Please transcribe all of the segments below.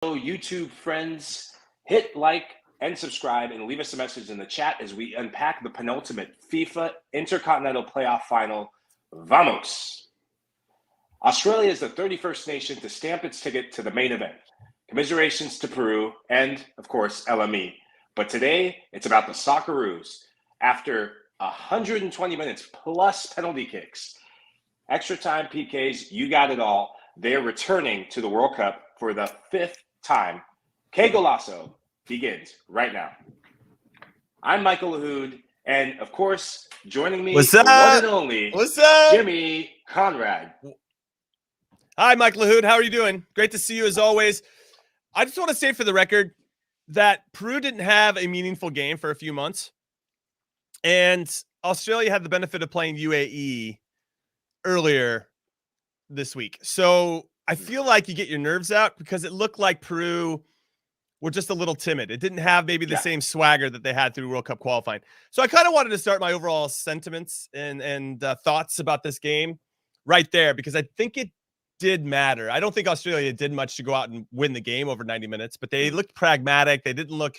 YouTube friends, hit like and subscribe and leave us a message in the chat as we unpack the penultimate FIFA Intercontinental Playoff Final. Vamos! Australia is the 31st nation to stamp its ticket to the main event. Commiserations to Peru and, of course, LME. But today, it's about the Socceroos. After 120 minutes plus penalty kicks, extra time PKs, you got it all. They're returning to the World Cup for the 5th time. Qué Golazo begins right now. I'm Michael Lahoud, and of course, joining me, What's the up? one and only What's up? Jimmy Conrad. Hi, Mike Lahoud. How are you doing? Great to see you as always. I just want to say for the record that Peru didn't have a meaningful game for a few months, and Australia had the benefit of playing UAE earlier this week. So I feel like you get your nerves out because it looked like Peru were just a little timid. It didn't have maybe the same swagger that they had through World Cup qualifying. So I kind of wanted to start my overall sentiments and thoughts about this game right there because I think it did matter. I don't think Australia did much to go out and win the game over 90 minutes, but they looked pragmatic. They didn't look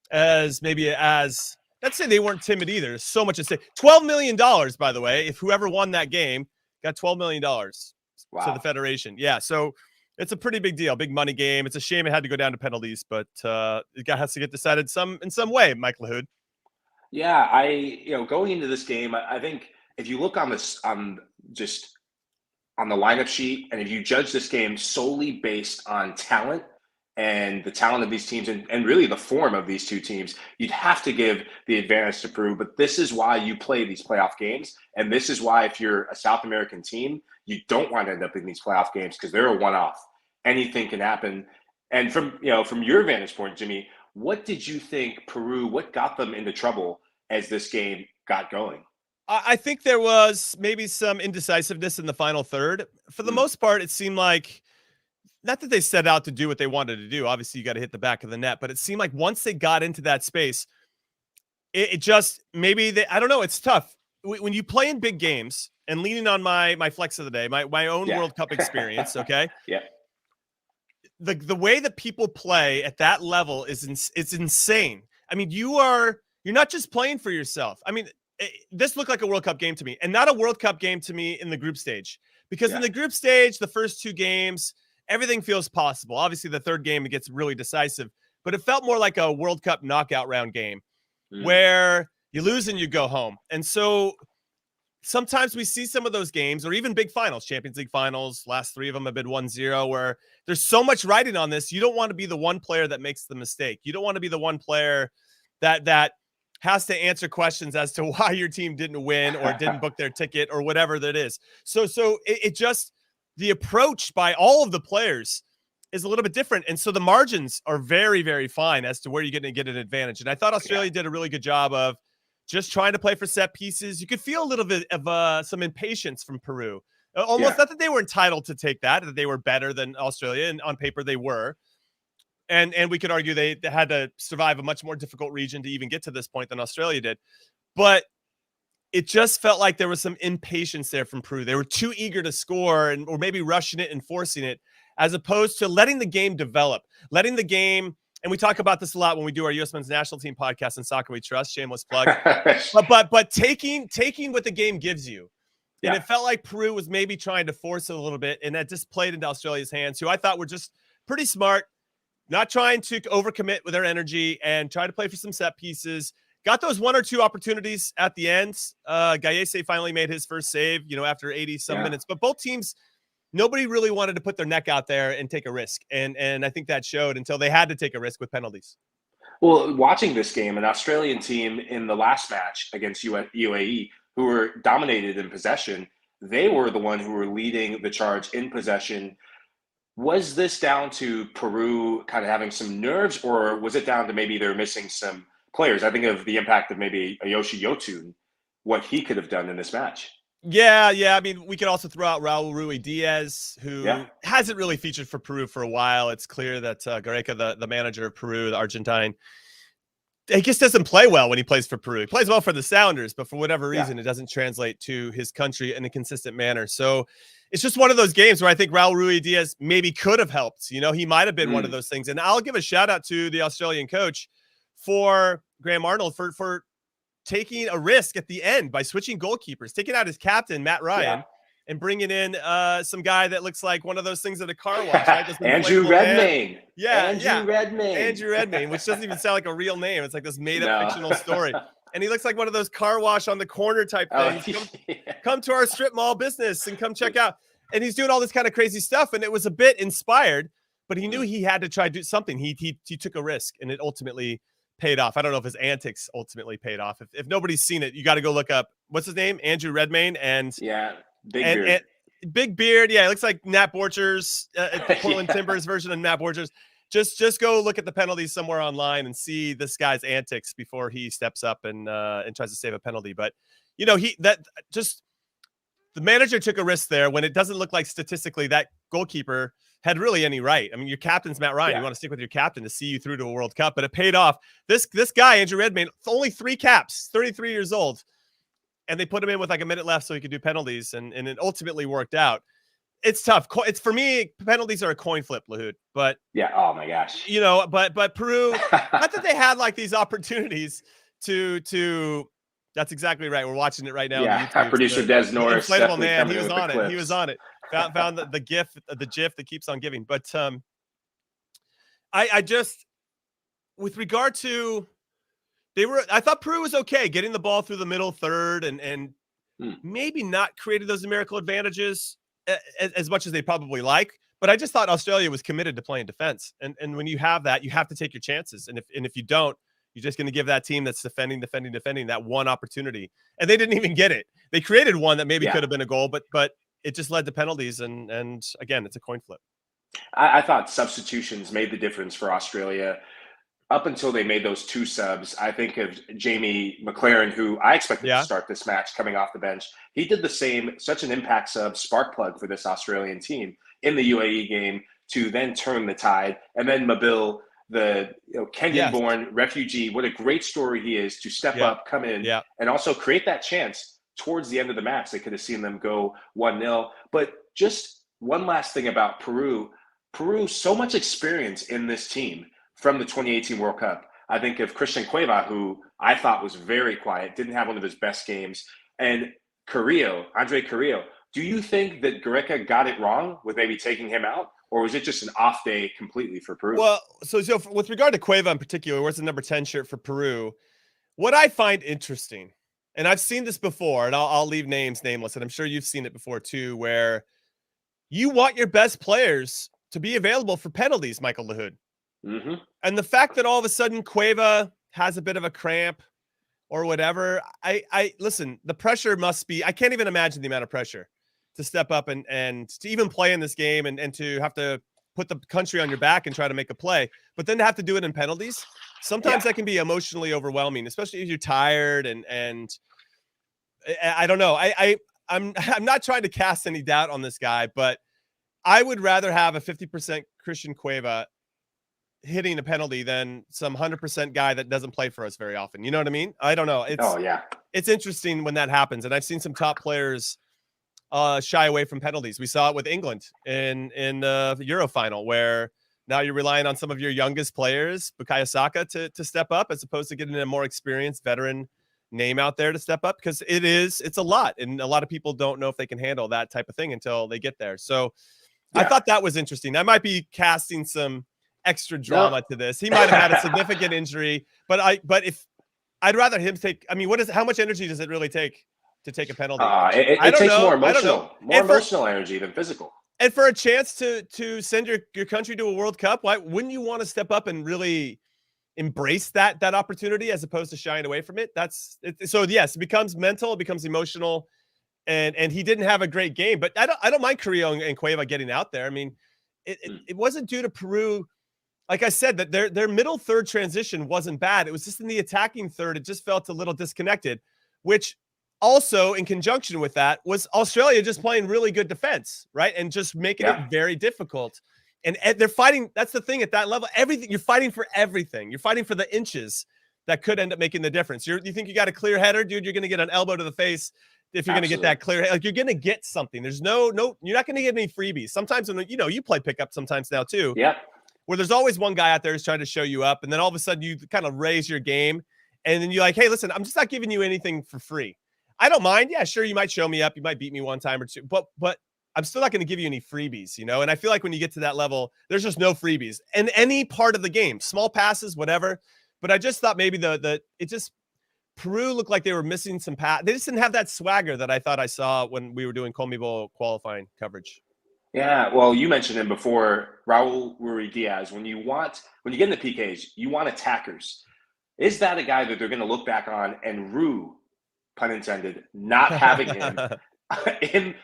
as let's say they weren't timid either. There's so much at stake. $12 million, by the way, if whoever won that game got $12 million to the Federation. Yeah, so it's a pretty big deal, big money game. It's a shame it had to go down to penalties, but it has to get decided in some way, Mike Lahoud. Yeah, going into this game, I think if you look on this just on the lineup sheet, and if you judge this game solely based on talent and the talent of these teams and really the form of these two teams, you'd have to give the advantage to Peru. But this is why you play these playoff games. And this is why if you're a South American team, you don't want to end up in these playoff games because they're a one-off. Anything can happen. And from your vantage point, Jimmy, what did you think Peru, what got them into trouble as this game got going? I think there was maybe some indecisiveness in the final third. For the most part, it seemed like, not that they set out to do what they wanted to do. Obviously, you got to hit the back of the net. But it seemed like once they got into that space, it just, I don't know, it's tough. When you play in big games, and leaning on my flex of the day, my own World Cup experience, okay? Yeah. The way that people play at that level it's insane. I mean, you're not just playing for yourself. I mean, this looked like a World Cup game to me, and not a World Cup game to me in the group stage. Because in the group stage, the first two games, everything feels possible. Obviously, the third game, it gets really decisive. But it felt more like a World Cup knockout round game where you lose and you go home. And so sometimes we see some of those games, or even big finals, Champions League finals, last three of them have been 1-0, where there's so much riding on this. You don't want to be the one player that makes the mistake. You don't want to be the one player that has to answer questions as to why your team didn't win or didn't book their ticket or whatever that is. So it just, the approach by all of the players is a little bit different. And so the margins are very, very fine as to where you're going to get an advantage. And I thought Australia did a really good job of just trying to play for set pieces. You could feel a little bit of some impatience from Peru. Almost not that they were entitled to take that they were better than Australia, and on paper they were. And we could argue they had to survive a much more difficult region to even get to this point than Australia did. But it just felt like there was some impatience there from Peru. They were too eager to score or maybe rushing it and forcing it, as opposed to letting the game develop, letting the game. And we talk about this a lot when we do our U.S. Men's National Team podcast in Soccer We Trust. Shameless plug. but taking what the game gives you. And it felt like Peru was maybe trying to force it a little bit, and that just played into Australia's hands, who I thought were just pretty smart, not trying to overcommit with their energy and try to play for some set pieces. Got those one or two opportunities at the end. Gallese finally made his first save, after 80-some minutes. But both teams, nobody really wanted to put their neck out there and take a risk. And I think that showed until they had to take a risk with penalties. Well, watching this game, an Australian team in the last match against UAE, who were dominated in possession, they were the one who were leading the charge in possession. Was this down to Peru kind of having some nerves, or was it down to maybe they're missing some players? I think of the impact of maybe Yoshi Yotun, what he could have done in this match. Yeah. I mean, we could also throw out Raul Ruidiaz, who hasn't really featured for Peru for a while. It's clear that Gareca, the manager of Peru, the Argentine, he just doesn't play well when he plays for Peru. He plays well for the Sounders, but for whatever reason, it doesn't translate to his country in a consistent manner. So it's just one of those games where I think Raul Ruiz maybe could have helped. You know, he might have been one of those things. And I'll give a shout out to the Australian coach for Graham Arnold for taking a risk at the end by switching goalkeepers, taking out his captain, Matt Ryan, and bringing in some guy that looks like one of those things at a car wash. Right? Andrew Redmayne. Andrew Redmayne, which doesn't even sound like a real name. It's like this made-up fictional story. And he looks like one of those car wash on the corner type things. Come to our strip mall business and come check out. And he's doing all this kind of crazy stuff. And it was a bit inspired, but he knew he had to try to do something. He took a risk, and it ultimately paid off. I don't know if his antics ultimately paid off. If nobody's seen it, you got to go look up, what's his name? Andrew Redmayne. And big beard. Yeah, it looks like Nat Borchers, the Portland Timbers version of Nat Borchers. Just go look at the penalties somewhere online and see this guy's antics before he steps up and tries to save a penalty. But you know, the manager took a risk there when it doesn't look like statistically that goalkeeper had really any right. I mean, your captain's Matt Ryan. You want to stick with your captain to see you through to a World Cup, but it paid off. This guy, Andrew Redmayne, only 3 caps, 33 years old. And they put him in with like a minute left so he could do penalties, and it ultimately worked out. It's tough. It's, for me, penalties are a coin flip, Lahoud. But oh my gosh, you know, but Peru, not that they had like these opportunities to. That's exactly right. We're watching it right now. Yeah, our producer Des Norris, inflatable man, he was on it. He was on it. Found the GIF that keeps on giving. But I just, with regard to. I thought Peru was okay getting the ball through the middle third and maybe not created those numerical advantages as much as they probably like. But I just thought Australia was committed to playing defense. And when you have that, you have to take your chances. And if you don't, you're just going to give that team that's defending that one opportunity. And they didn't even get it. They created one that maybe could have been a goal, but it just led to penalties. And again, it's a coin flip. I thought substitutions made the difference for Australia. Up until they made those 2 subs, I think of Jamie McLaren, who I expected to start this match coming off the bench. He did the same, such an impact sub, spark plug for this Australian team in the UAE game to then turn the tide. And then Mabil, the Kenyan-born refugee, what a great story he is to step up, come in, and also create that chance towards the end of the match. They could have seen them go 1-0. But just one last thing about Peru. So much experience in this team. From the 2018 World Cup, I think of Christian Cueva, who I thought was very quiet, didn't have one of his best games, and Andre Carrillo. Do you think that Gareca got it wrong with maybe taking him out, or was it just an off day completely for Peru? Well, so with regard to Cueva in particular, where's the number 10 shirt for Peru? What I find interesting, and I've seen this before, and I'll leave names nameless, and I'm sure you've seen it before too, where you want your best players to be available for penalties, Michael Lahoud. Mm-hmm. And the fact that all of a sudden Cueva has a bit of a cramp or whatever, I listen, the pressure must be, I can't even imagine the amount of pressure to step up and to even play in this game and to have to put the country on your back and try to make a play, but then to have to do it in penalties. Sometimes that can be emotionally overwhelming, especially if you're tired and I don't know. I'm not trying to cast any doubt on this guy, but I would rather have a 50% Christian Cueva hitting a penalty than some 100% guy that doesn't play for us very often. You know what I mean? I don't know. It's interesting when that happens. And I've seen some top players shy away from penalties. We saw it with England in the Euro final, where now you're relying on some of your youngest players, Bukayo Saka, to step up, as opposed to getting a more experienced veteran name out there to step up, because it's a lot. And a lot of people don't know if they can handle that type of thing until they get there. So I thought that was interesting. I might be casting some extra drama to this. He might have had a significant injury, but if I'd rather him take, I mean, how much energy does it really take to take a penalty? It takes more emotional energy than physical. And for a chance to send your country to a World Cup, why wouldn't you want to step up and really embrace that opportunity as opposed to shying away from it? So yes, it becomes mental, it becomes emotional, and he didn't have a great game, but I don't mind Carrillo and Cueva getting out there. I mean, it wasn't due to Peru. Like I said, that their middle third transition wasn't bad. It was just in the attacking third, it just felt a little disconnected, which also in conjunction with that was Australia just playing really good defense, right? And just making it very difficult. And they're fighting. That's the thing at that level. Everything, you're fighting for everything. You're fighting for the inches. that could end up making the difference. You think you got a clear header, dude? You're going to get an elbow to the face if you're going to get that clear. Like, you're going to get something. There's no, you're not going to get any freebies. Sometimes when you play pickup sometimes now too. Yeah. Where there's always one guy out there who's trying to show you up, and then all of a sudden you kind of raise your game, and then you're like, hey, listen, I'm just not giving you anything for free. I don't mind. Yeah, sure, you might show me up, you might beat me one time or two, but I'm still not going to give you any freebies, And I feel like when you get to that level, there's just no freebies in any part of the game, small passes, whatever. But I just thought maybe Peru looked like they were missing some pass. They just didn't have that swagger that I thought I saw when we were doing Conmebol qualifying coverage. Yeah, well, you mentioned him before, Raul Ruiz-Diaz. When you get in the PKs, you want attackers. Is that a guy that they're going to look back on and rue, pun intended, not having him in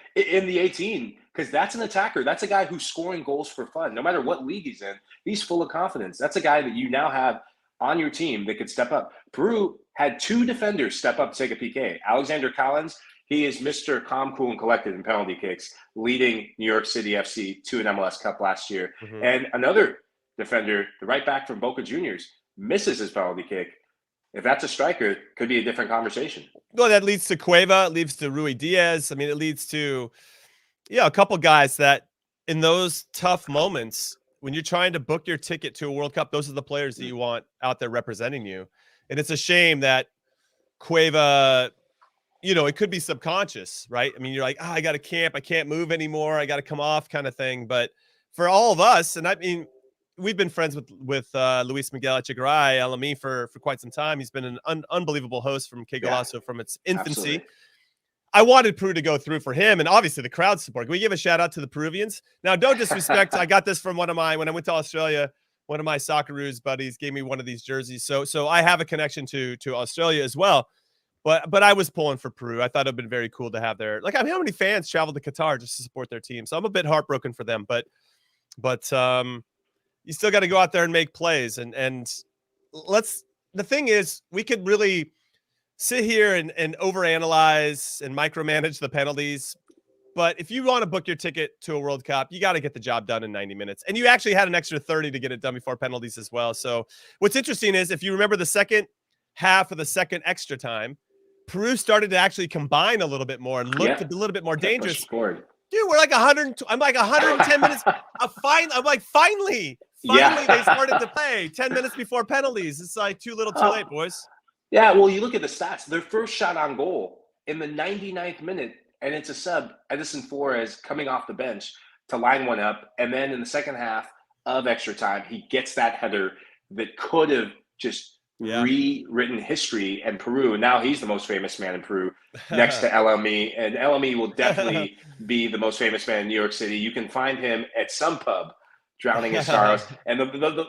the 18? Because that's an attacker. That's a guy who's scoring goals for fun. No matter what league he's in, he's full of confidence. That's a guy that you now have on your team that could step up. Peru had 2 defenders step up to take a PK. Alexander Collins, he is Mr. Calm, Cool, and Collected in penalty kicks, leading New York City FC to an MLS Cup last year. Mm-hmm. And another defender, the right back from Boca Juniors, misses his penalty kick. If that's a striker, it could be a different conversation. Well, that leads to Cueva, it leads to Ruiz-Diaz. I mean, it leads to, a couple guys that in those tough moments, when you're trying to book your ticket to a World Cup, those are the players that you want out there representing you. And it's a shame that Cueva, it could be subconscious, right? I mean, you're like, I got to camp. I can't move anymore. I got to come off kind of thing. But for all of us, and I mean, we've been friends with Luis Miguel Echegaray, LME, for quite some time. He's been an unbelievable host from Qué Golazo from its infancy. Absolutely. I wanted Peru to go through for him, and obviously the crowd support. Can we give a shout out to the Peruvians? Now, don't disrespect. I got this from when I went to Australia, one of my Socceroos buddies gave me one of these jerseys. So I have a connection to Australia as well. But I was pulling for Peru. I thought it'd been very cool to have their, like, I mean, how many fans traveled to Qatar just to support their team? So I'm a bit heartbroken for them, but you still got to go out there and make plays. And the thing is, we could really sit here and overanalyze and micromanage the penalties. But if you want to book your ticket to a World Cup, you got to get the job done in 90 minutes. And you actually had an extra 30 to get it done before penalties as well. So what's interesting is, if you remember the second half of the second extra time, Peru started to actually combine a little bit more and looked a little bit more dangerous. Scored. Dude, we're like 100. I'm like 110 minutes. I'm like, finally, they started to play 10 minutes before penalties. It's like too little, too late, boys. Yeah, well, you look at the stats. Their first shot on goal in the 99th minute, and it's a sub, Edison Flores, coming off the bench to line one up. And then in the second half of extra time, he gets that header that could have just rewritten history. And Peru, now he's the most famous man in Peru next to LME. And LME will definitely be the most famous man in New York City. You can find him at some pub drowning his sorrows. And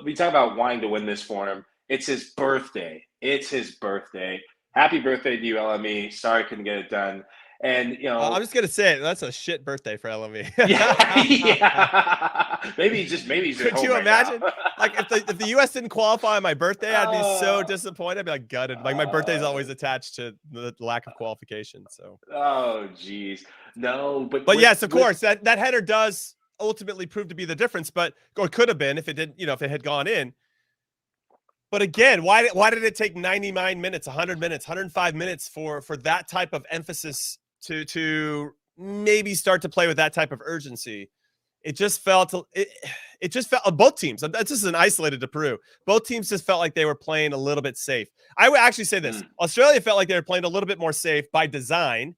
we talk about wanting to win this for him. It's his birthday. It's his birthday. Happy birthday to you, LME. Sorry I couldn't get it done. And, I'm just going to say it. That's a shit birthday for LME. yeah. Maybe he's Could you imagine? Like, if the U.S. didn't qualify on my birthday, I'd be so disappointed. I'd be like gutted. Like, my birthday is always attached to the lack of qualification. So. Oh, geez. No, but yes, of course, that header does ultimately prove to be the difference, or could have been if it didn't, if it had gone in. But again, why did it take 99 minutes, 100 minutes, 105 minutes for that type of emphasis to maybe start to play with that type of urgency? It just felt both teams. This isn't isolated to Peru. Both teams just felt like they were playing a little bit safe. I would actually say this: Australia felt like they were playing a little bit more safe by design,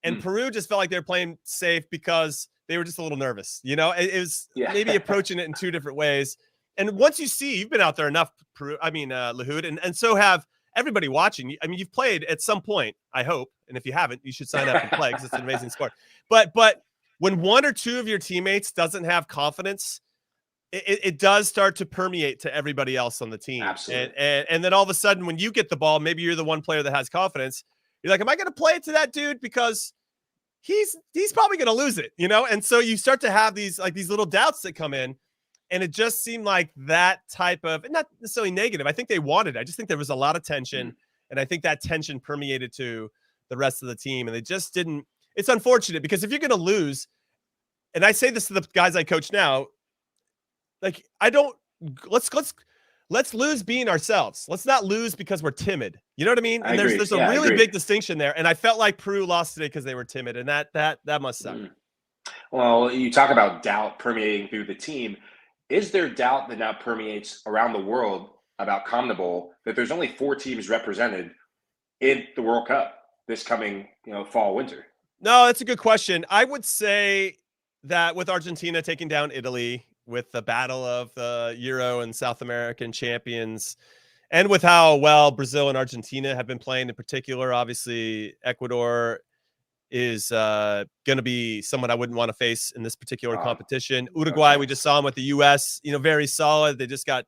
and Peru just felt like they were playing safe because they were just a little nervous. It was maybe approaching it in two different ways. And once you've been out there enough, Lahoud, and so have everybody watching. I mean, you've played at some point, I hope. And if you haven't, you should sign up and play, because it's an amazing sport. But when one or two of your teammates doesn't have confidence, it does start to permeate to everybody else on the team. Absolutely. And then all of a sudden, when you get the ball, maybe you're the one player that has confidence. You're like, am I going to play it to that dude? Because he's probably going to lose it, And so you start to have these little doubts that come in. And it just seemed like that type of, not necessarily negative. I think they wanted it. I just think there was a lot of tension. And I think that tension permeated to the rest of the team. And they just didn't. It's unfortunate, because if you're going to lose, and I say this to the guys I coach now, like, let's let's lose being ourselves. Let's not lose because we're timid. You know what I mean? And there's a really big distinction there. And I felt like Peru lost today because they were timid, and that must suck. Well, you talk about doubt permeating through the team. Is there doubt that now permeates around the world about Conmebol that there's only 4 teams represented in the World Cup this coming, fall, winter? No, that's a good question. I would say that with Argentina taking down Italy, with the battle of the Euro and South American champions, and with how well Brazil and Argentina have been playing in particular, obviously Ecuador is going to be someone I wouldn't want to face in this particular competition. Uruguay, we just saw them with the U.S., very solid. They just got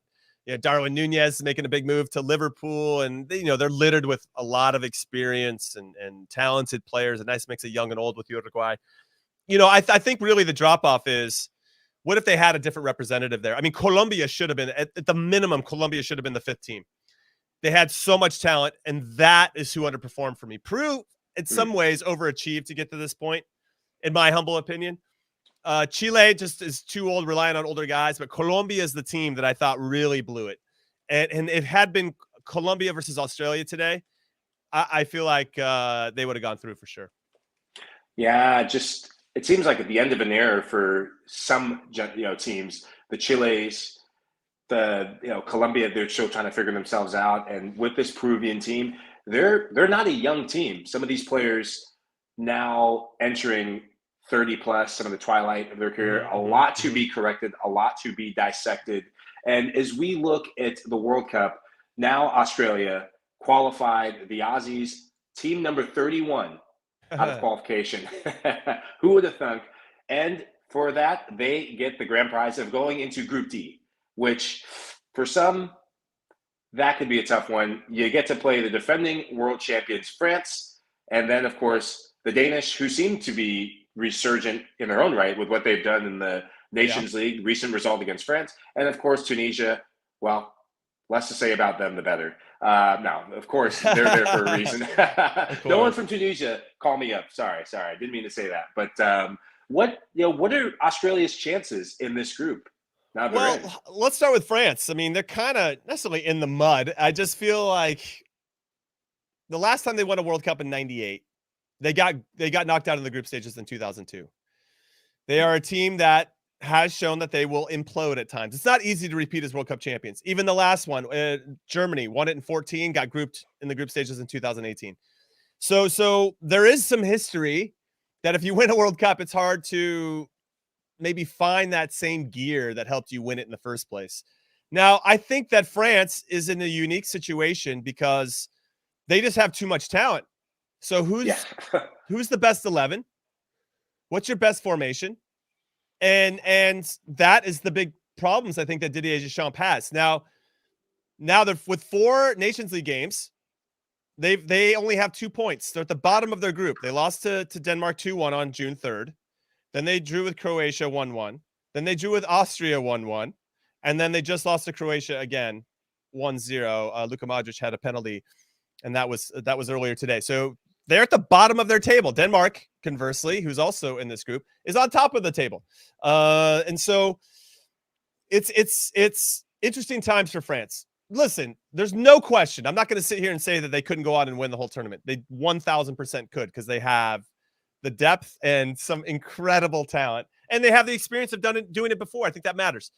Darwin Nunez making a big move to Liverpool, and they're littered with a lot of experience and talented players, a nice mix of young and old with Uruguay. I think really the drop-off is, what if they had a different representative there? I mean, Colombia should have been, at the minimum, Colombia should have been the 5th team. They had so much talent, and that is who underperformed for me. Peru, in some ways, overachieved to get to this point, in my humble opinion. Chile just is too old, relying on older guys, but Colombia is the team that I thought really blew it. And it had been Colombia versus Australia today, I feel like they would have gone through for sure. Yeah, it seems like at the end of an era for some teams, the Chiles, the Colombia, they're still trying to figure themselves out. And with this Peruvian team, they're not a young team. Some of these players now entering 30 plus, some of the twilight of their career, a lot to be corrected, a lot to be dissected. And as we look at the World Cup, now Australia qualified, the Aussies, team number 31 out of qualification. Who would have thunk? And for that, they get the grand prize of going into Group D, which for some, that could be a tough one. You get to play the defending world champions, France, and then, of course, the Danish, who seem to be resurgent in their own right with what they've done in the Nations League, recent result against France, and, of course, Tunisia. Well, less to say about them, the better. No, of course, they're there for a reason. No one from Tunisia, call me up. Sorry. I didn't mean to say that. But what are Australia's chances in this group? Well, let's start with France. I mean, they're kind of necessarily in the mud. I just feel like the last time they won a World Cup in '98, they got knocked out in the group stages in 2002. They are a team that has shown that they will implode at times. It's not easy to repeat as World Cup champions. Even the last one, Germany won it in 14, got grouped in the group stages in 2018. So there is some history that if you win a World Cup, it's hard to maybe find that same gear that helped you win it in the first place. Now, I think that France is in a unique situation because they just have too much talent. So who's the best 11? What's your best formation? And that is the big problems I think that Didier Deschamps has. Now they're with 4 Nations League games. They only have 2 points. They're at the bottom of their group. They lost to Denmark 2-1 on June 3rd. Then they drew with Croatia 1-1. Then they drew with Austria 1-1. And then they just lost to Croatia again 1-0. Luka Modric had a penalty, and that was earlier today. So they're at the bottom of their table. Denmark, conversely, who's also in this group, is on top of the table. And so it's interesting times for France. Listen, there's no question. I'm not going to sit here and say that they couldn't go on and win the whole tournament. They 1,000% could, because they have the depth and some incredible talent, and they have the experience of doing it before. I think that matters.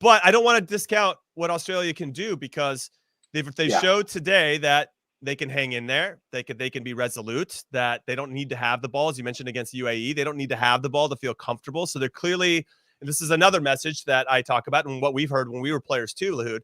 But I don't want to discount what Australia can do, because they showed today that they can hang in there. They can be resolute, that they don't need to have the ball. As you mentioned against UAE, they don't need to have the ball to feel comfortable. So they're clearly, and this is another message that I talk about and what we've heard when we were players too, Lahoud,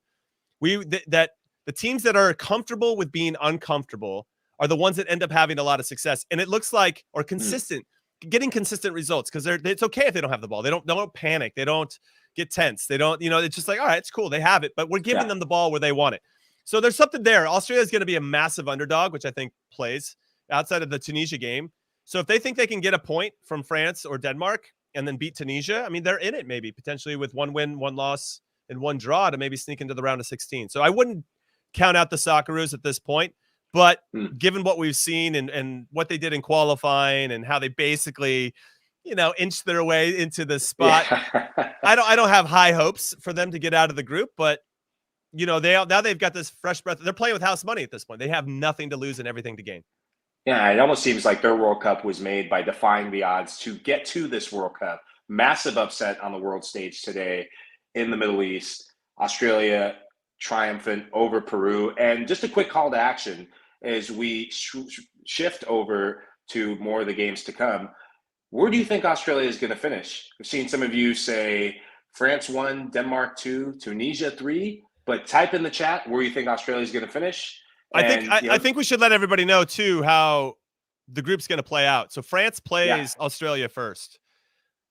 that the teams that are comfortable with being uncomfortable are the ones that end up having a lot of success. And it looks like, or consistent, getting consistent results, because it's okay if they don't have the ball. They don't panic. They don't get tense. They don't, it's just like, all right, it's cool. They have it, but we're giving them the ball where they want it. So there's something there. Australia is going to be a massive underdog, which I think plays outside of the Tunisia game. So if they think they can get a point from France or Denmark and then beat Tunisia, I mean, they're in it maybe potentially with 1 win, 1 loss, and 1 draw to maybe sneak into the round of 16. So I wouldn't count out the Socceroos at this point. But given what we've seen and what they did in qualifying and how they basically, inched their way into the spot, I don't have high hopes for them to get out of the group. But you know, now they've got this fresh breath. They're playing with house money at this point. They have nothing to lose and everything to gain. Yeah, it almost seems like their World Cup was made by defying the odds to get to this World Cup. Massive upset on the world stage today in the Middle East. Australia triumphant over Peru. And just a quick call to action as we shift over to more of the games to come. Where do you think Australia is going to finish? I've seen some of you say France 1, Denmark 2, Tunisia 3, but type in the chat where you think Australia is going to finish. I think we should let everybody know too how the group's going to play out. So France plays Australia first,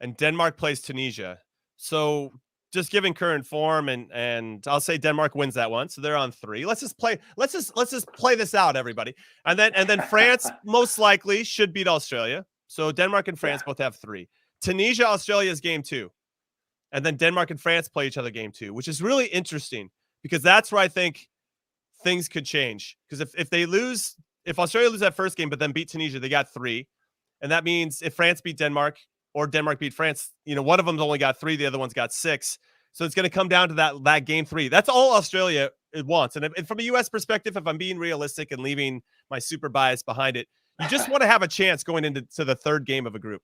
and Denmark plays Tunisia. So just giving current form, and I'll say Denmark wins that one, so they're on 3. Let's just play this out, everybody, and then France most likely should beat Australia. So Denmark and France both have 3. Tunisia, Australia is game 2, and then Denmark and France play each other game 2, which is really interesting because that's where I think things could change, because if Australia lose that first game but then beat Tunisia, they got 3, and that means if France beat Denmark or Denmark beat France, you know, one of them's only got 3, the other one's got 6, so it's going to come down to that game 3. That's all Australia wants. And from a U.S. perspective, if I'm being realistic and leaving my super bias behind it, you just want to have a chance going into the third game of a group,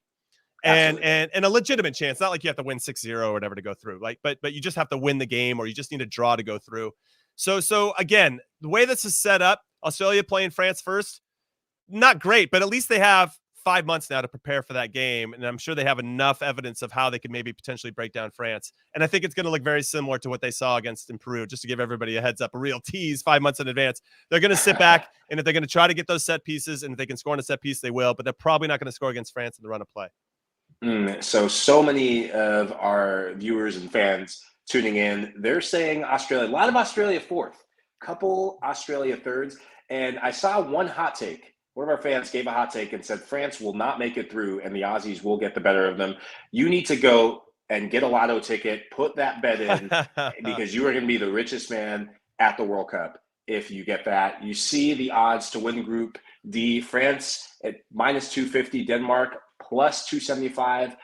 and a legitimate chance. Not like you have to win 6-0 or whatever to go through, but you just have to win the game, or you just need a draw to go through. So again, the way this is set up, Australia playing France first, not great, but at least they have 5 months now to prepare for that game. And I'm sure they have enough evidence of how they could maybe potentially break down France. And I think it's going to look very similar to what they saw against in Peru, just to give everybody a heads up, a real tease 5 months in advance. They're going to sit back, and if they're going to try to get those set pieces, and if they can score on a set piece, they will, but they're probably not going to score against France in the run of play. So many of our viewers and fans tuning in, they're saying Australia, a lot of Australia 4th, couple Australia 3rds. And I saw one hot take. One of our fans gave a hot take and said France will not make it through and the Aussies will get the better of them. You need to go and get a lotto ticket, put that bet in, because you are going to be the richest man at the World Cup if you get that. You see the odds to win Group D, France at -250, Denmark +275,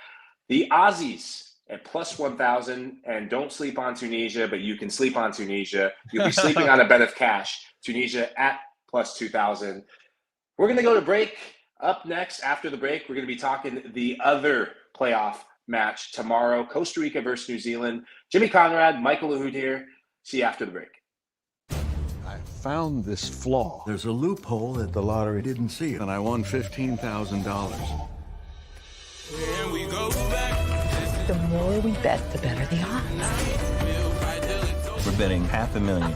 the Aussies at +1,000, and don't sleep on Tunisia, but you can sleep on Tunisia. You'll be sleeping on a bet of cash. Tunisia at +2,000. We're going to go to break. Up next, after the break, we're going to be talking the other playoff match tomorrow, Costa Rica versus New Zealand. Jimmy Conrad, Michael Lahoud here. See you after the break. I found this flaw. There's a loophole that the lottery didn't see, and I won $15,000. The more we bet, the better the odds. We're betting $500,000.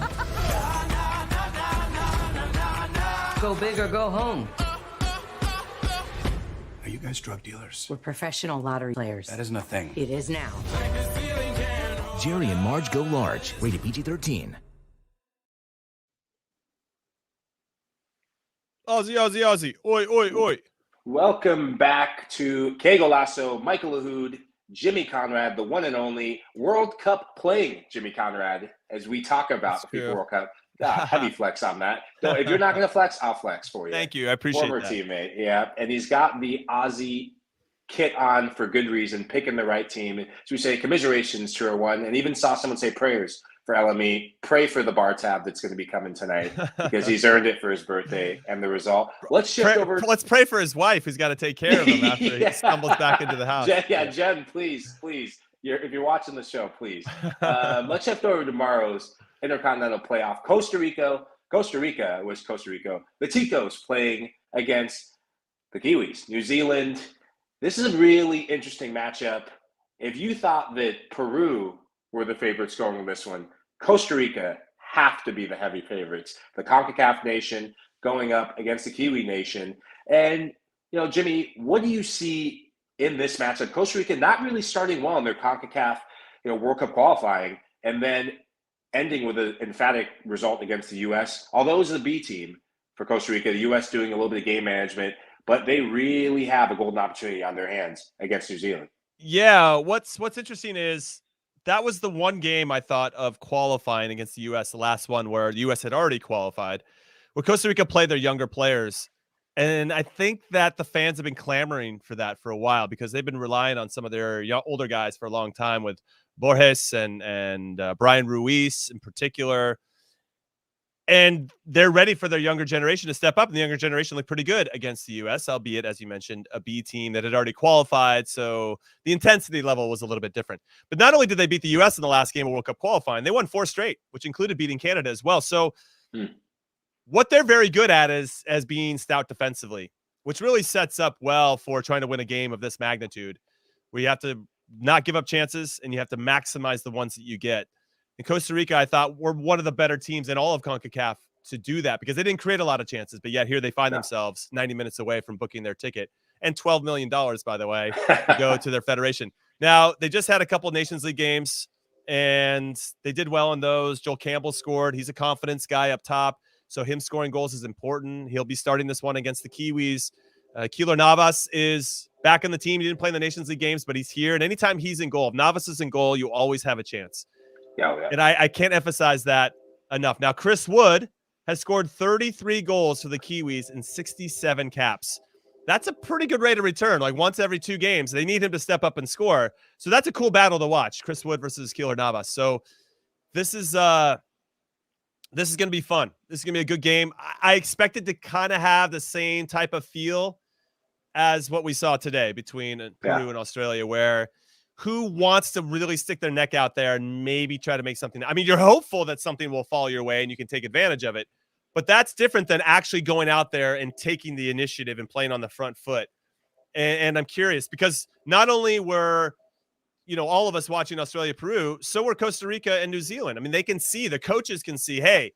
Go big or go home. Are you guys drug dealers? We're professional lottery players. That isn't a thing. It is now. Jerry and Marge Go Large. Rated PG-13. Aussie, Aussie, Aussie. Oi, oi, oi. Welcome back to Qué Golazo, Michael Lahoud, Jimmy Conrad, the one and only World Cup playing Jimmy Conrad, as we talk about the FIFA World Cup. Heavy flex on that. So if you're not going to flex, I'll flex for you. Thank you. I appreciate Former that. teammate, yeah. And he's got the Aussie kit on for good reason, picking the right team. So we say commiserations to our one, and even saw someone say prayers for LME. Pray for the bar tab that's going to be coming tonight because he's earned it for his birthday and the result. Let's shift over. Let's pray for his wife who's got to take care of him after he stumbles back into the house. Jen, please. If you're watching the show, please. Let's shift over to tomorrow's Intercontinental playoff. Costa Rica. The Ticos playing against the Kiwis. New Zealand. This is a really interesting matchup. If you thought that Peru were the favorites going in this one, Costa Rica have to be the heavy favorites. The CONCACAF nation going up against the Kiwi nation. And, Jimmy, what do you see in this matchup? Costa Rica not really starting well in their CONCACAF, World Cup qualifying, and then ending with an emphatic result against the U.S. Although it was the B team for Costa Rica, the U.S. doing a little bit of game management, but they really have a golden opportunity on their hands against New Zealand. Yeah, what's interesting is that was the one game I thought of qualifying against the U.S., the last one where the U.S. had already qualified, where Costa Rica played their younger players. And I think that the fans have been clamoring for that for a while because they've been relying on some of their older guys for a long time with Borges and Brian Ruiz in particular. And they're ready for their younger generation to step up. And the younger generation looked pretty good against the U.S., albeit, as you mentioned, a B team that had already qualified. So the intensity level was a little bit different. But not only did they beat the U.S. in the last game of World Cup qualifying, they won 4 straight, which included beating Canada as well. So what they're very good at is as being stout defensively, which really sets up well for trying to win a game of this magnitude, where you have to not give up chances and you have to maximize the ones that you get. And Costa Rica, I thought, were one of the better teams in all of CONCACAF to do that, because they didn't create a lot of chances, but yet here they find themselves 90 minutes away from booking their ticket, and $12 million, by the way, to go to their federation. Now, they just had a couple of Nations League games, and they did well in those. Joel Campbell scored. He's a confidence guy up top, so him scoring goals is important. He'll be starting this one against the Kiwis. Keylor Navas is back in the team. He didn't play in the Nations League games, but he's here, and anytime he's in goal, if Navas is in goal, you always have a chance. Yeah. And I can't emphasize that enough. Now, Chris Wood has scored 33 goals for the Kiwis in 67 caps. That's a pretty good rate of return. Like once every 2 games, they need him to step up and score. So that's a cool battle to watch, Chris Wood versus Keylor Navas. So this is going to be fun. This is going to be a good game. I expect it to kind of have the same type of feel as what we saw today between Peru and Australia, where who wants to really stick their neck out there and maybe try to make something? I mean, you're hopeful that something will fall your way and you can take advantage of it, but that's different than actually going out there and taking the initiative and playing on the front foot. And I'm curious, because not only were, all of us watching Australia, Peru, so were Costa Rica and New Zealand. I mean, the coaches can see, hey,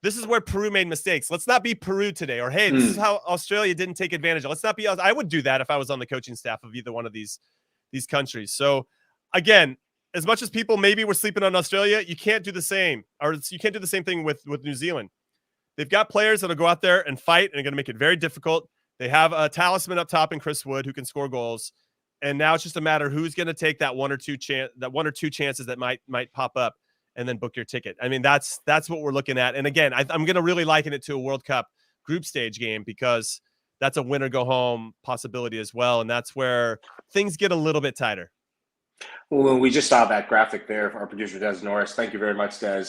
this is where Peru made mistakes. Let's not be Peru today. Or, hey, this is how Australia didn't take advantage of. Let's not be. I would do that if I was on the coaching staff of either one of these countries. So again, as much as people maybe were sleeping on Australia, you can't do the same, or you can't do the same thing with New Zealand. They've got players that'll go out there and fight and are going to make it very difficult. They have a talisman up top in Chris Wood who can score goals. And now it's just a matter who's going to take that one or two chances that might pop up and then book your ticket. I mean, that's what we're looking at. And again, I'm going to really liken it to a World Cup group stage game, because that's a win or go home possibility as well. And that's where things get a little bit tighter. Well, we just saw that graphic there for our producer, Des Norris. Thank you very much, Des.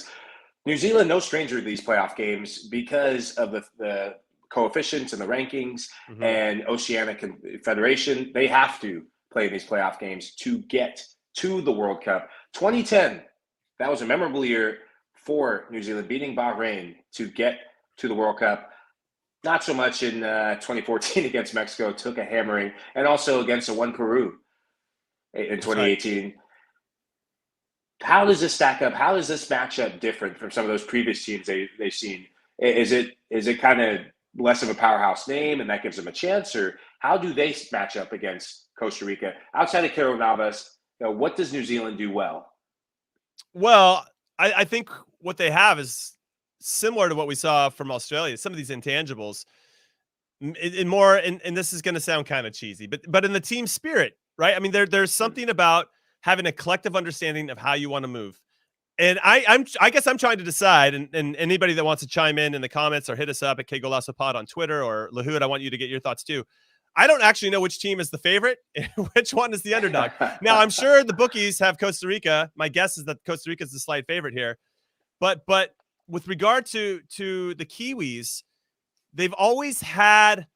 New Zealand, no stranger to these playoff games because of the coefficients and the rankings and Oceanic Federation. They have to play in these playoff games to get to the World Cup. 2010, that was a memorable year for New Zealand, beating Bahrain to get to the World Cup. Not so much in 2014 against Mexico, took a hammering, and also against one Peru in 2018. Right. How does this stack up? How is this matchup different from some of those previous teams they've seen? Is it kind of less of a powerhouse name and that gives them a chance, or how do they match up against Costa Rica? Outside of Keylor Navas, what does New Zealand do well? Well, I think what they have is similar to what we saw from Australia. Some of these intangibles, and this is going to sound kind of cheesy, but in the team spirit, right? I mean, there's something about having a collective understanding of how you want to move. And I guess I'm trying to decide, and anybody that wants to chime in the comments or hit us up at Qué Golazo Pod on Twitter, or Lahoud, I want you to get your thoughts too. I don't actually know which team is the favorite and which one is the underdog. Now, I'm sure the bookies have Costa Rica. My guess is that Costa Rica is the slight favorite here. But with regard to the Kiwis, they've always had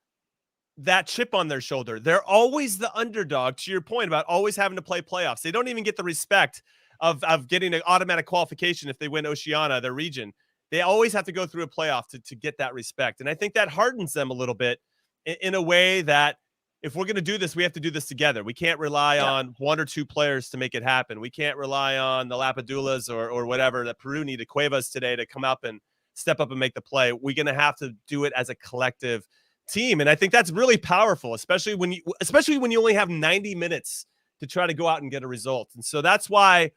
that chip on their shoulder. They're always the underdog, to your point about always having to play playoffs. They don't even get the respect of getting an automatic qualification if they win Oceania, their region. They always have to go through a playoff to get that respect. And I think that hardens them a little bit in a way that if we're going to do this, we have to do this together. We can't rely on one or two players to make it happen. We can't rely on the Lapadulas or whatever that Peru needed, Cuevas today, to come up and step up and make the play. We're going to have to do it as a collective team. And I think that's really powerful, especially when you only have 90 minutes to try to go out and get a result. And so that's why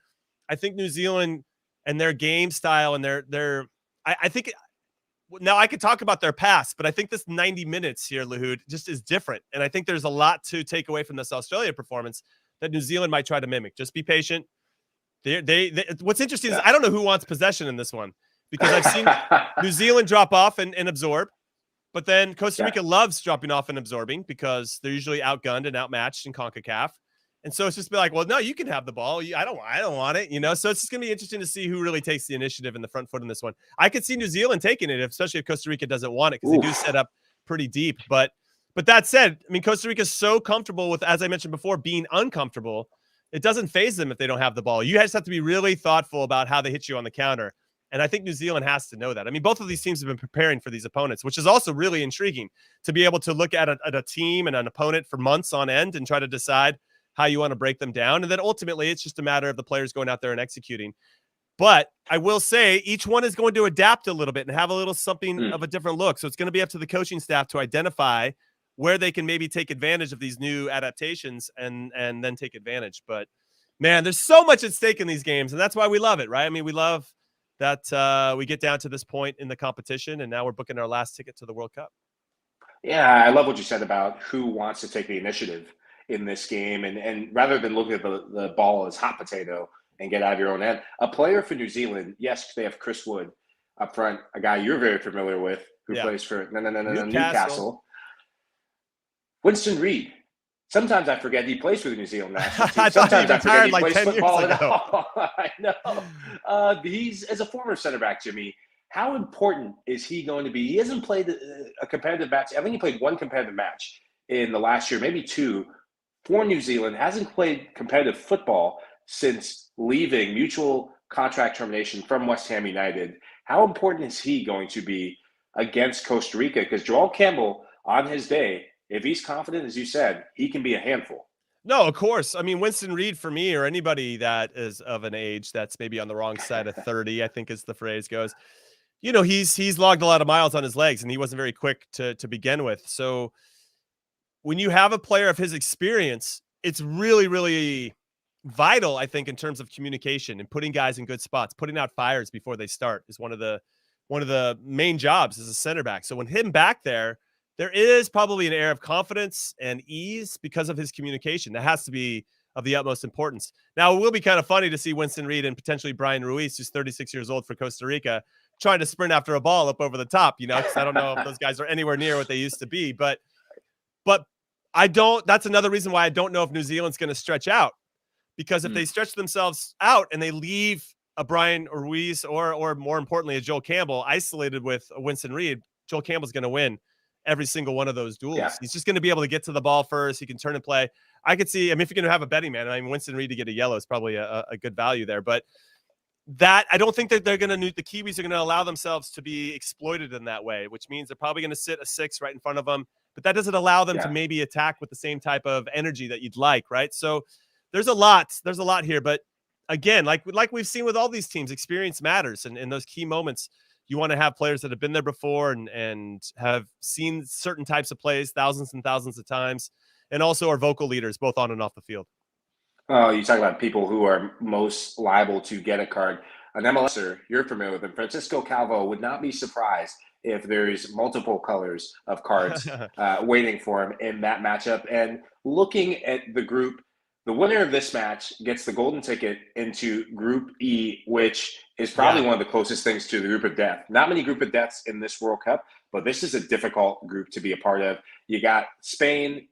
I think New Zealand and their game style and I think now I could talk about their past, but I think this 90 minutes here, Lahoud, just is different. And I think there's a lot to take away from this Australia performance that New Zealand might try to mimic. Just be patient. What's interesting is I don't know who wants possession in this one, because I've seen New Zealand drop off and absorb, but then Costa Rica loves dropping off and absorbing because they're usually outgunned and outmatched in CONCACAF. And so it's just be like, well, no, you can have the ball. I don't want it, So it's just going to be interesting to see who really takes the initiative in the front foot in this one. I could see New Zealand taking it, especially if Costa Rica doesn't want it, because they do set up pretty deep. But that said, I mean, Costa Rica is so comfortable with, as I mentioned before, being uncomfortable. It doesn't faze them if they don't have the ball. You just have to be really thoughtful about how they hit you on the counter. And I think New Zealand has to know that. I mean, both of these teams have been preparing for these opponents, which is also really intriguing to be able to look at a team and an opponent for months on end and try to decide how you want to break them down. And then ultimately, it's just a matter of the players going out there and executing. But I will say each one is going to adapt a little bit and have a little something of a different look. So it's going to be up to the coaching staff to identify where they can maybe take advantage of these new adaptations and then take advantage. But, man, there's so much at stake in these games, and that's why we love it, right? I mean, we love that we get down to this point in the competition, and now we're booking our last ticket to the World Cup. Yeah, I love what you said about who wants to take the initiative in this game. And rather than looking at the ball as hot potato and get out of your own end, a player for New Zealand, yes, they have Chris Wood up front, a guy you're very familiar with who plays for Newcastle. Winston Reid. Sometimes I forget he plays for the New Zealand national team. Sometimes I forget he plays football at all. I know. He's, as a former center back, Jimmy, how important is he going to be? He hasn't played a competitive match. I think he played one competitive match in the last year, maybe two, for New Zealand. Hasn't played competitive football since leaving mutual contract termination from West Ham United. How important is he going to be against Costa Rica? Because Joel Campbell, on his day, if he's confident, as you said, he can be a handful. No, of course. I mean, Winston Reid, for me, or anybody that is of an age that's maybe on the wrong side of 30, I think as the phrase goes, he's logged a lot of miles on his legs, and he wasn't very quick to begin with. So when you have a player of his experience, it's really, really vital, I think, in terms of communication and putting guys in good spots. Putting out fires before they start is one of the main jobs as a center back. So when him back there is probably an air of confidence and ease because of his communication. That has to be of the utmost importance. Now, it will be kind of funny to see Winston Reid and potentially Brian Ruiz, who's 36 years old for Costa Rica, trying to sprint after a ball up over the top, because I don't know if those guys are anywhere near what they used to be. But that's another reason why I don't know if New Zealand's going to stretch out, because if they stretch themselves out and they leave a Brian Ruiz or more importantly, a Joel Campbell isolated with a Winston Reid, Joel Campbell's going to win every single one of those duels. Yeah. He's just going to be able to get to the ball first. He can turn and play. I could see, if you're going to have a betting man, Winston Reid to get a yellow is probably a good value there. But that, I don't think that the Kiwis are going to allow themselves to be exploited in that way, which means they're probably going to sit a 6 right in front of them. But that doesn't allow them to maybe attack with the same type of energy that you'd like, right? So there's a lot here. But again, like we've seen with all these teams, experience matters. And in those key moments, you want to have players that have been there before and have seen certain types of plays thousands and thousands of times, and also are vocal leaders both on and off the field. Oh, you talk about people who are most liable to get a card. An MLSer, you're familiar with him, Francisco Calvo, would not be surprised if there's multiple colors of cards waiting for him in that matchup. And looking at the group, the winner of this match gets the golden ticket into Group E, which is probably one of the closest things to the group of death. Not many group of deaths in this World Cup, but this is a difficult group to be a part of. You got Spain,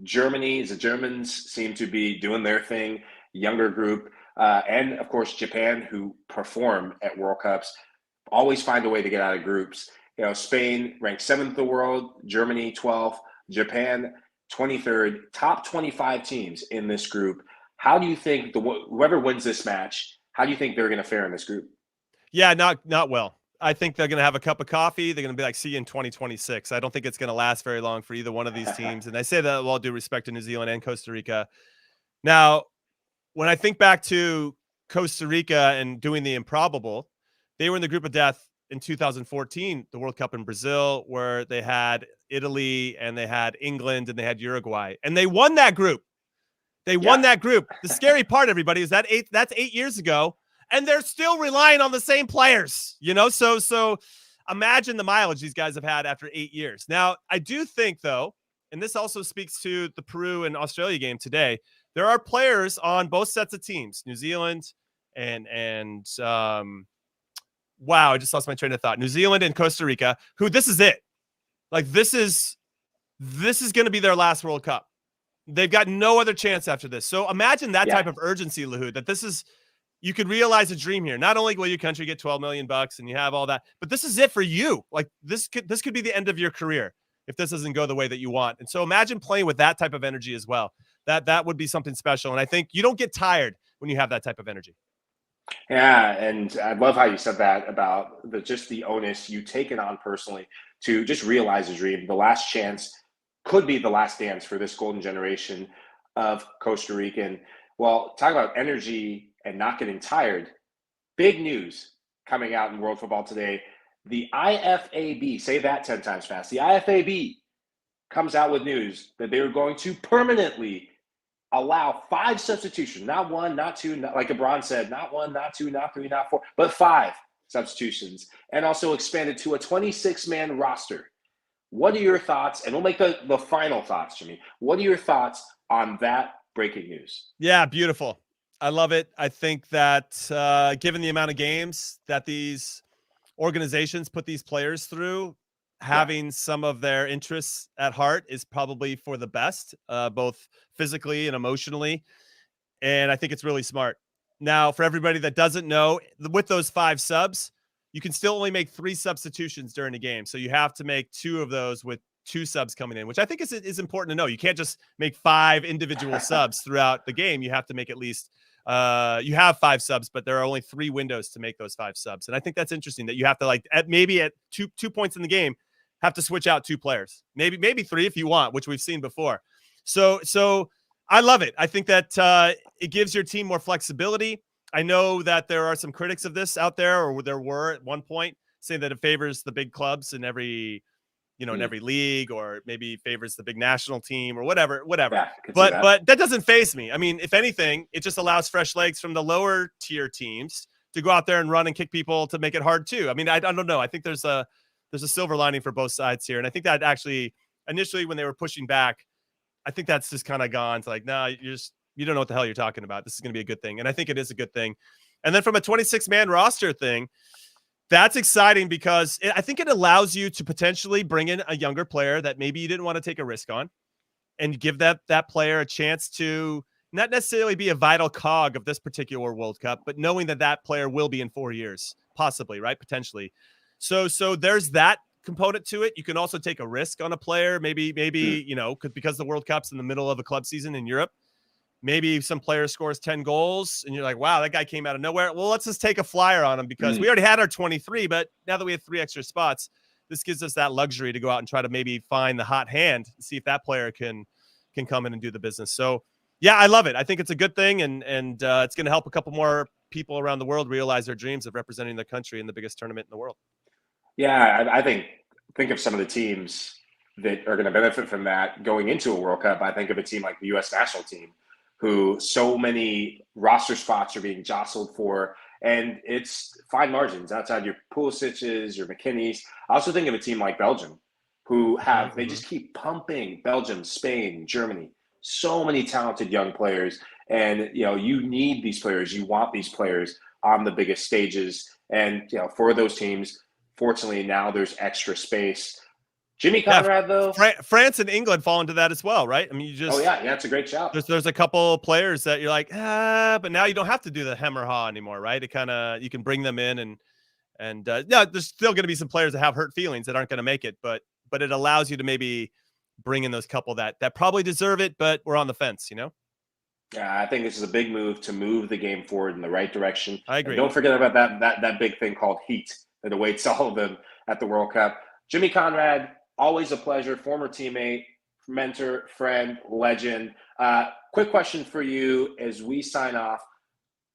Germany. The Germans seem to be doing their thing, younger group. And, of course, Japan, who perform at World Cups, always find a way to get out of groups. Spain ranked 7th in the world, Germany 12th, Japan 23rd, top 25 teams in this group. How do you think whoever wins this match, how do you think they're going to fare in this group? Yeah, not well. I think they're going to have a cup of coffee. They're going to be like, see you in 2026. I don't think it's going to last very long for either one of these teams. And I say that with all due respect to New Zealand and Costa Rica. Now, when I think back to Costa Rica and doing the improbable, they were in the group of death in 2014, the World Cup in Brazil, where they had Italy and they had England and they had Uruguay, and they won that group. They won that group. The scary part, everybody, is that's 8 years ago, and they're still relying on the same players, So imagine the mileage these guys have had after 8 years. Now, I do think, though, and this also speaks to the Peru and Australia game today, there are players on both sets of teams, New Zealand and wow, I just lost my train of thought. New Zealand and Costa Rica, who this is it. Like this is going to be their last World Cup. They've got no other chance after this. So imagine that type of urgency, Lahoud, that this is, you could realize a dream here. Not only will your country get $12 million and you have all that, but this is it for you. Like this could be the end of your career if this doesn't go the way that you want. And so imagine playing with that type of energy as well. That would be something special. And I think you don't get tired when you have that type of energy. Yeah, and I love how you said that about the onus you take it on personally to just realize a dream. The last chance could be the last dance for this golden generation of Costa Rican. Well, talk about energy and not getting tired. Big news coming out in world football today. The IFAB, say that 10 times fast. The IFAB comes out with news that they are going to permanently allow 5 substitutions, not 1, not 2, not, like LeBron said, not 1, not 2, not 3, not 4, but 5 substitutions, and also expanded to a 26-man roster. What are your thoughts? And we'll make the final thoughts, Jimmy. What are your thoughts on that breaking news? Yeah, beautiful. I love it. I think that given the amount of games that these organizations put these players through, having some of their interests at heart is probably for the best, both physically and emotionally. And I think it's really smart. Now, for everybody that doesn't know, with those 5 subs, you can still only make 3 substitutions during a game. So you have to make 2 of those with 2 subs coming in, which I think is important to know. You can't just make 5 individual subs throughout the game. You have to make at least you have 5 subs, but there are only 3 windows to make those 5 subs. And I think that's interesting that you have to, like, maybe at two points in the game, have to switch out 2 players, maybe 3 if you want, which we've seen before. So I love it. I think that it gives your team more flexibility. I know that there are some critics of this out there, or there were at one point, saying that it favors the big clubs in every, in every league, or maybe favors the big national team or whatever. Yeah, but that doesn't faze me. I mean, if anything, it just allows fresh legs from the lower tier teams to go out there and run and kick people to make it hard too. I mean, I don't know. I think there's a silver lining for both sides here. And I think that actually initially when they were pushing back, I think that's just kind of gone. It's like, no, you don't know what the hell you're talking about. This is going to be a good thing. And I think it is a good thing. And then from a 26-man roster thing, that's exciting because I think it allows you to potentially bring in a younger player that maybe you didn't want to take a risk on, and give that player a chance to not necessarily be a vital cog of this particular World Cup, but knowing that player will be in 4 years, possibly, right? Potentially. So there's that component to it. You can also take a risk on a player, maybe, because the World Cup's in the middle of a club season in Europe. Maybe some player scores 10 goals and you're like, wow, that guy came out of nowhere. Well, let's just take a flyer on him because we already had our 23, but now that we have 3 extra spots, this gives us that luxury to go out and try to maybe find the hot hand, see if that player can come in and do the business. So yeah, I love it. I think it's a good thing. And it's going to help a couple more people around the world realize their dreams of representing their country in the biggest tournament in the world. Yeah, I think of some of the teams that are going to benefit from that going into a World Cup. I think of a team like the U.S. national team, who so many roster spots are being jostled for, and it's fine margins outside your Pulisic's, your McKinney's. I also think of a team like Belgium, who they just keep pumping. Belgium, Spain, Germany, so many talented young players, and you need these players. You want these players on the biggest stages, and for those teams, fortunately now there's extra space. Jimmy Conrad, though. France and England fall into that as well, right? I mean, you just. Oh yeah, it's a great shout. There's a couple players that you're like, but now you don't have to do the hem or haw anymore, right? You can bring them in and there's still going to be some players that have hurt feelings that aren't going to make it, but it allows you to maybe bring in those couple that probably deserve it, but we're on the fence, Yeah, I think this is a big move to move the game forward in the right direction. I agree. And don't forget about that big thing called heat that awaits all of them at the World Cup. Jimmy Conrad, always a pleasure, former teammate, mentor, friend, legend. Quick question for you as we sign off.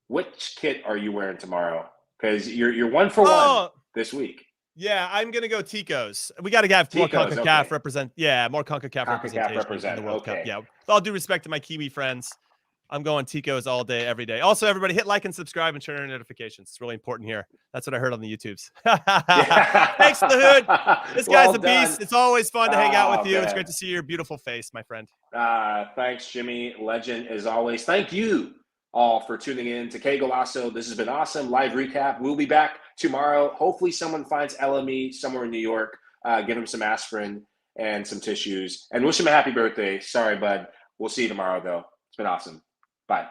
Which kit are you wearing tomorrow? Because you're 1 for 1 this week. Yeah, I'm going to go Ticos. We got to have more CONCACAF represent. Yeah, more CONCACAF representation in the World Cup. Yeah, with all due respect to my Kiwi friends, I'm going Ticos all day, every day. Also, everybody hit like and subscribe and turn on notifications. It's really important here. That's what I heard on the YouTubes. Thanks, Lahoud. This guy's a beast. It's always fun to hang out with you. Man. It's great to see your beautiful face, my friend. Thanks, Jimmy. Legend as always. Thank you all for tuning in to Qué Golazo. This has been awesome. Live recap. We'll be back tomorrow. Hopefully someone finds LME somewhere in New York. Give him some aspirin and some tissues. And wish him a happy birthday. Sorry, bud. We'll see you tomorrow, though. It's been awesome. Bye.